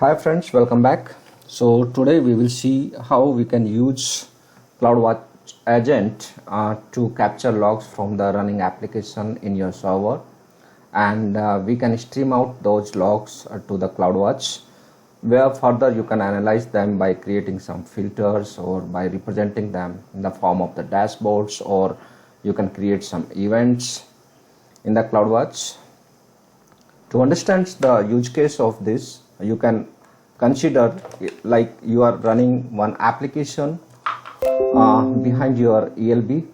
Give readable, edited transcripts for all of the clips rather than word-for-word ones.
Hi friends, welcome back. So today we will see how we can use CloudWatch agent to capture logs from the running application in your server, and we can stream out those logs to the CloudWatch, where further you can analyze them by creating some filters or by representing them in the form of the dashboards, or you can create some events in the CloudWatch. To understand the use case of this, you can consider like you are running one application behind your ELB.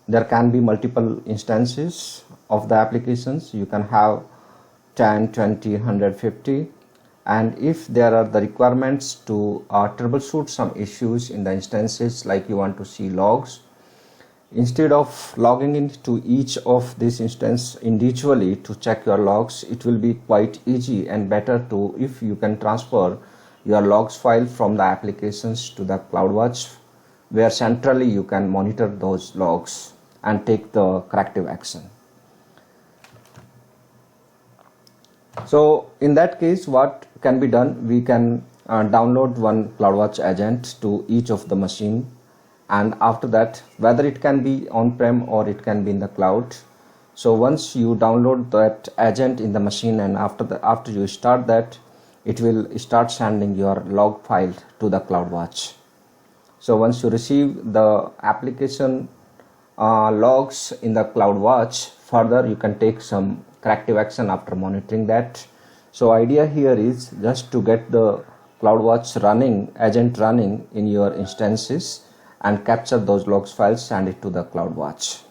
There can be multiple instances of the applications. You can have 10, 20, 150, and if there are the requirements to troubleshoot some issues in the instances, like you want to see logs, instead of logging into each of these instances individually to check your logs, it will be quite easy and better to if you can transfer your logs file from the applications to the CloudWatch, where centrally you can monitor those logs and take the corrective action. So in that case, what can be done, we can download one CloudWatch agent to each of the machine, and after that, whether it can be on-prem or it can be in the cloud. So once you download that agent in the machine, and after you start that, it will start sending your log file to the CloudWatch. So once you receive the application logs in the CloudWatch, further you can take some corrective action after monitoring that. So idea here is just to get the CloudWatch agent running in your instances and capture those logs files, send it to the CloudWatch.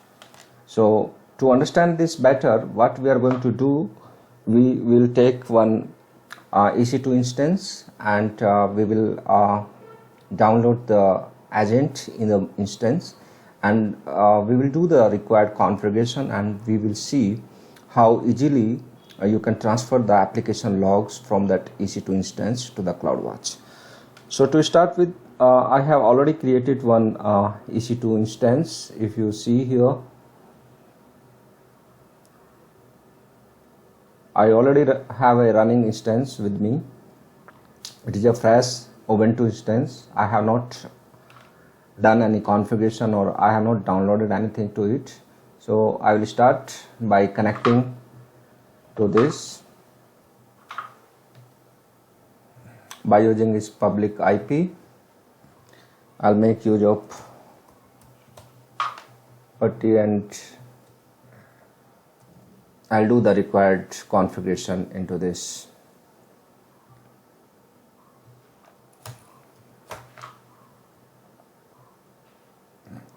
So to understand this better, what we are going to do, we will take one EC2 instance, and we will download the agent in the instance, and we will do the required configuration, and we will see how easily you can transfer the application logs from that EC2 instance to the CloudWatch. So to start with, I have already created one EC2 instance. If you see here, I already have a running instance with me. It is a fresh Ubuntu instance. I have not done any configuration, or I have not downloaded anything to it. So I will start by connecting to this by using its public IP. I'll make use of PuTTY, and I'll do the required configuration into this.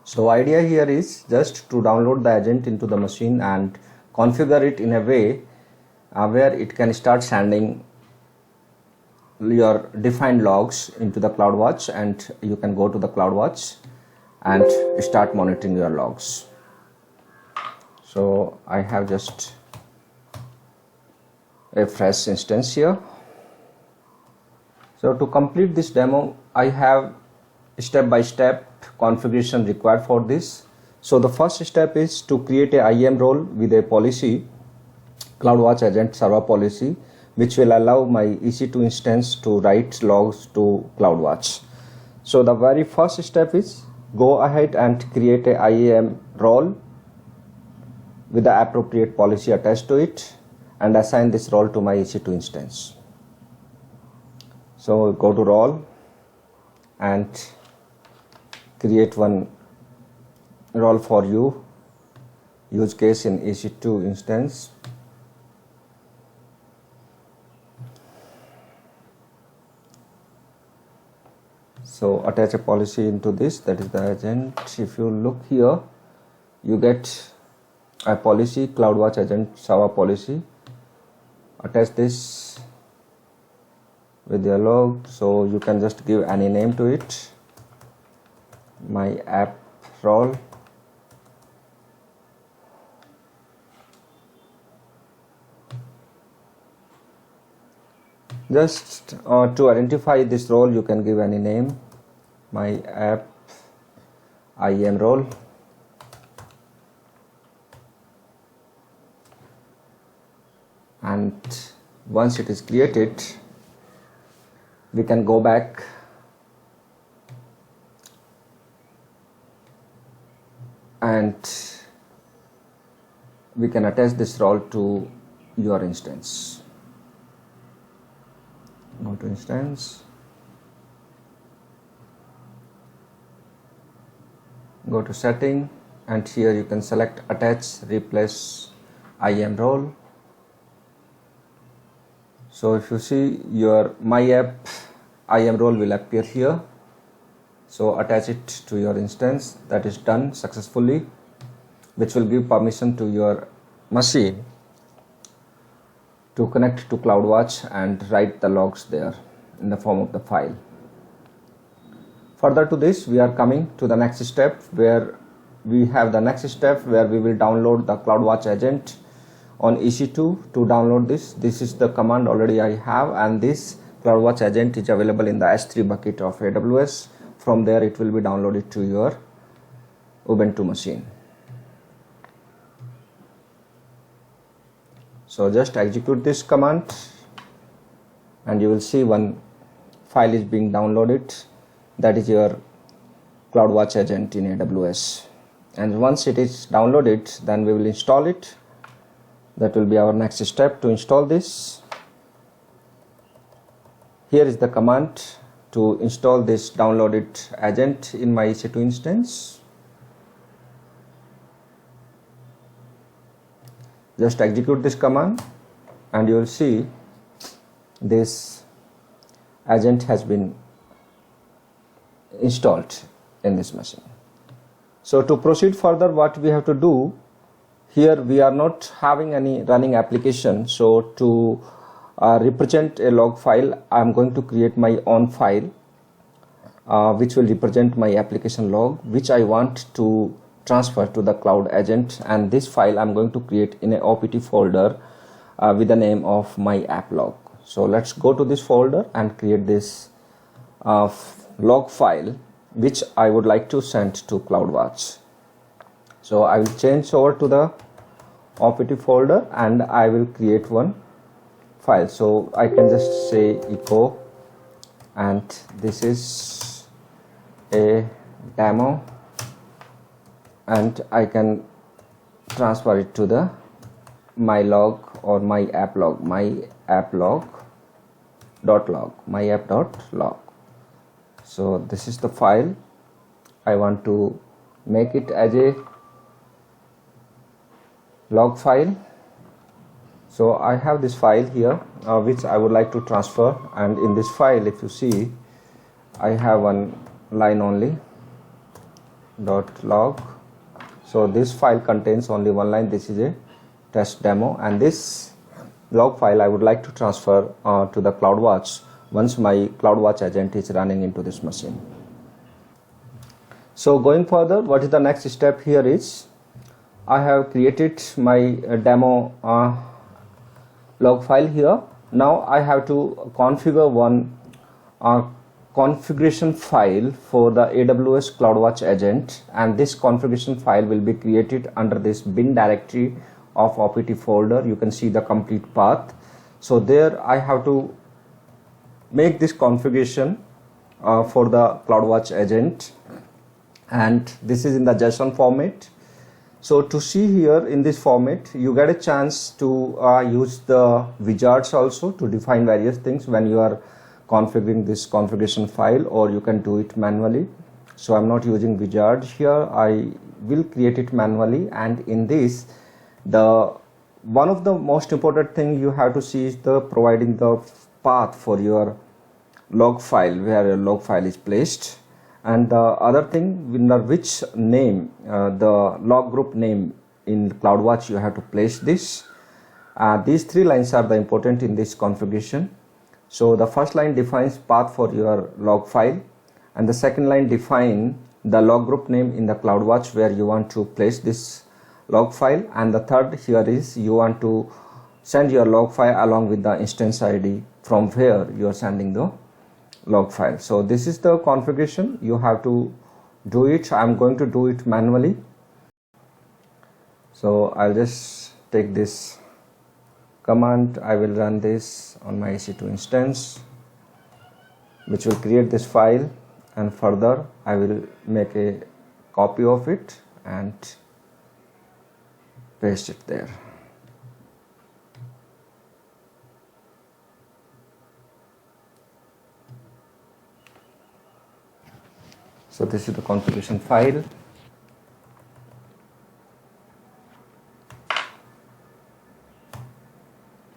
So idea here is just to download the agent into the machine and configure it in a way where it can start sending your defined logs into the CloudWatch, and you can go to the CloudWatch and start monitoring your logs. So I have just a fresh instance here. So to complete this demo, I have step-by-step configuration required for this. So the first step is to create a IAM role with a policy, CloudWatch agent server policy, which will allow my EC2 instance to write logs to CloudWatch. So the very first step is go ahead and create a IAM role with the appropriate policy attached to it, and assign this role to my EC2 instance. So go to role and create one role for you, use case in EC2 instance. So attach a policy into this, that is the agent. If you look here, you get a policy, CloudWatch agent server policy. Attach this with your log, so you can just give any name to it, my app role. Just to identify this role, you can give any name, my app IAM role. And once it is created, we can go back and we can attach this role to your instance. Go to instance, go to setting, and here you can select attach replace IAM role. So if you see, your my app IAM role will appear here. So attach it to your instance. That is done successfully, which will give permission to your machine to connect to CloudWatch and write the logs there in the form of the file. Further to this, we are coming to the next step, where we have the next step where we will download the CloudWatch agent on EC2. To download this is the command already I have, and this CloudWatch agent is available in the S3 bucket of AWS. From there it will be downloaded to your Ubuntu machine. So just execute this command and you will see one file is being downloaded. That is your CloudWatch agent in AWS. And once it is downloaded, then we will install it. That will be our next step to install this. Here is the command to install this downloaded agent in my EC2 instance. Just execute this command and you will see this agent has been installed in this machine. So to proceed further, what we have to do, here we are not having any running application. So to represent a log file, I am going to create my own file which will represent my application log, which I want to transfer to the cloud agent, and this file I am going to create in a OPT folder with the name of my app log. So let's go to this folder and create this log file which I would like to send to CloudWatch. So I will change over to the OPT folder and I will create one file. So I can just say echo, and this is a demo, and I can transfer it to the my log or my app log, my app log dot log, my app dot log. So this is the file. I want to make it as a log file. So I have this file here which I would like to transfer, and in this file, if you see, I have one line only, dot log. So this file contains only one line. This is a test demo, and this log file I would like to transfer to the CloudWatch once my CloudWatch agent is running into this machine. So going further, what is the next step here is, I have created my demo log file here. Now I have to configure one configuration file for the AWS CloudWatch agent, and this configuration file will be created under this bin directory of OPT folder. You can see the complete path. So there I have to make this configuration for the CloudWatch agent, and this is in the JSON format. So to see here in this format, you get a chance to use the wizards also to define various things when you are configuring this configuration file, or you can do it manually. So I'm not using wizard here. I will create it manually, and in this, the one of the most important thing you have to see is the providing the path for your log file, where your log file is placed, and the other thing, under which name, the log group name in CloudWatch you have to place this. These three lines are the important in this configuration. So the first line defines path for your log file, and the second line define the log group name in the CloudWatch where you want to place this log file, and the third here is you want to send your log file along with the instance ID from where you are sending the log file. So this is the configuration. You have to do it. I'm going to do it manually. So I'll just take this command. I will run this on my EC2 instance. which will create this file, and further I will make a copy of it and paste it there. So this is the configuration file.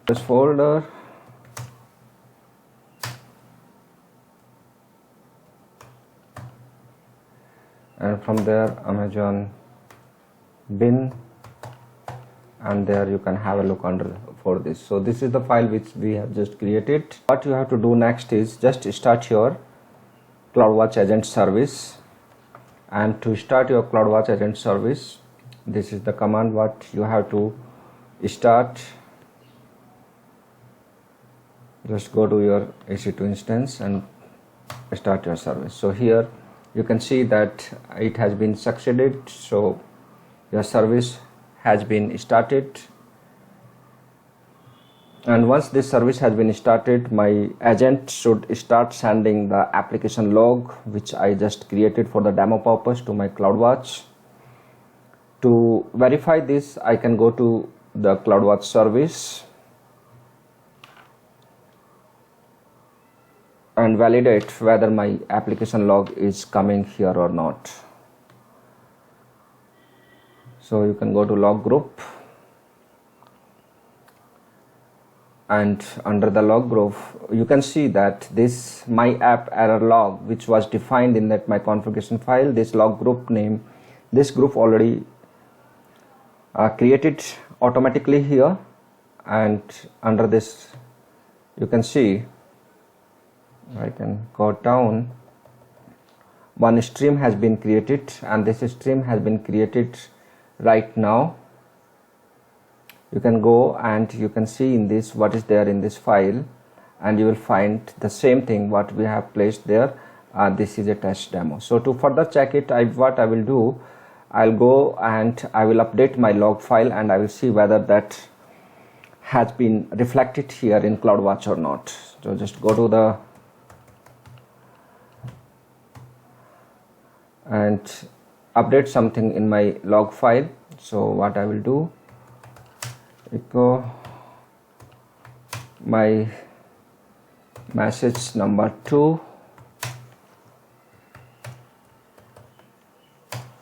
This folder, and from there Amazon bin, and there you can have a look under for this. So this is the file which we have just created. What you have to do next is just start your CloudWatch agent service. And to start your CloudWatch agent service, this is the command what you have to start. Just go to your EC2 instance and start your service. So here you can see that it has been succeeded, so your service has been started. And once this service has been started, my agent should start sending the application log which I just created for the demo purpose to my CloudWatch. To verify this, I can go to the CloudWatch service and validate whether my application log is coming here or not. So you can go to log group, and under the log group you can see that this my app error log, which was defined in that my configuration file, this log group name, this group already created automatically here. And under this you can see, I can go down, one stream has been created, and this stream has been created right now. You can go and you can see in this what is there in this file, and you will find the same thing what we have placed there. This is a test demo. So to further check it, what I will do, I'll go and I will update my log file, and I will see whether that has been reflected here in CloudWatch or not. So just go to the and update something in my log file. So what I will do, echo my message number 2,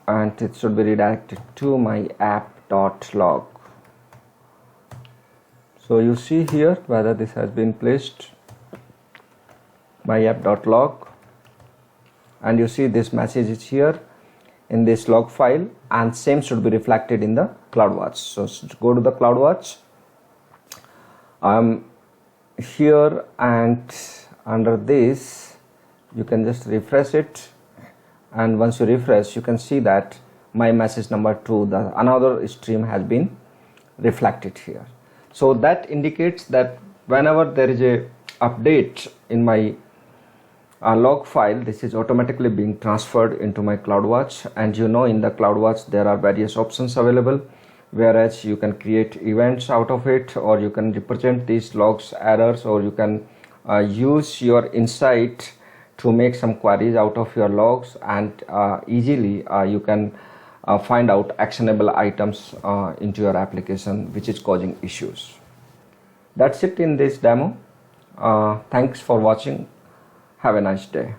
and it should be redirected to my app.log. So you see here whether this has been placed, my app.log, and you see this message is here in this log file, and same should be reflected in the CloudWatch. So go to the CloudWatch. I'm here, and under this you can just refresh it, and once you refresh you can see that my message number 2, the another stream, has been reflected here. So that indicates that whenever there is a update in my log file, this is automatically being transferred into my CloudWatch. And you know, in the CloudWatch there are various options available, whereas you can create events out of it, or you can represent these logs errors, or you can use your insight to make some queries out of your logs, and easily you can find out actionable items into your application which is causing issues. That's it in this demo. Thanks for watching. Have a nice day.